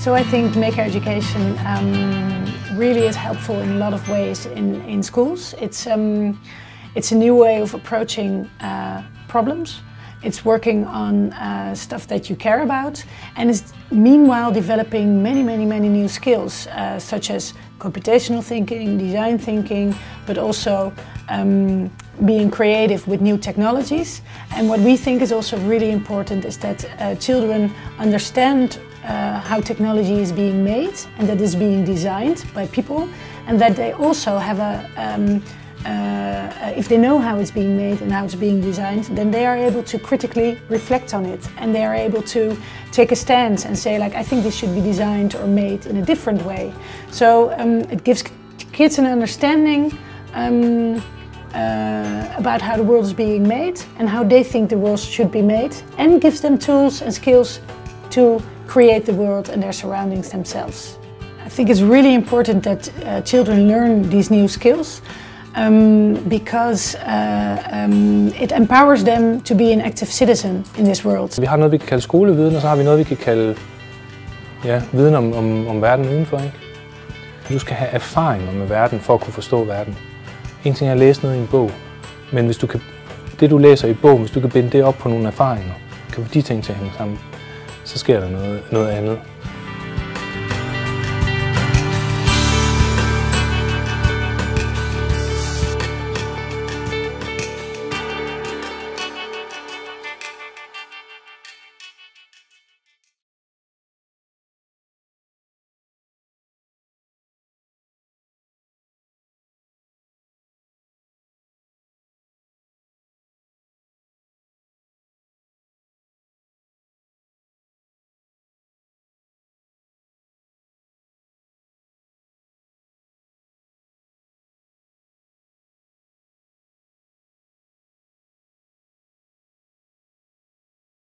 So I think maker education really is helpful in a lot of ways in schools. It's a new way of approaching problems. It's working on stuff that you care about, and it's meanwhile developing many new skills, such as computational thinking, design thinking, but also being creative with new technologies. And what we think is also really important is that children understand how technology is being made and that it's being designed by people, and that they also have if they know how it's being made and how it's being designed, then they are able to critically reflect on it, and they are able to take a stance and say, like, I think this should be designed or made in a different way. So it gives kids an understanding about how the world is being made and how they think the world should be made, and gives them tools and skills to create the world and their surroundings themselves. I think it's really important that children learn these new skills because it empowers them to be an active citizen in this world. Vi har noget, vi kan kalde skoleviden, og så har vi noget, vi kan kalde viden om verden udenfor. Ikke? Du skal have erfaringer med verden for at kunne forstå verden. En ting er at læse noget i en bog, men hvis det du læser i bogen, hvis du kan binde det op på nogle erfaringer, kan få de ting til at hænge sammen, så sker der noget andet.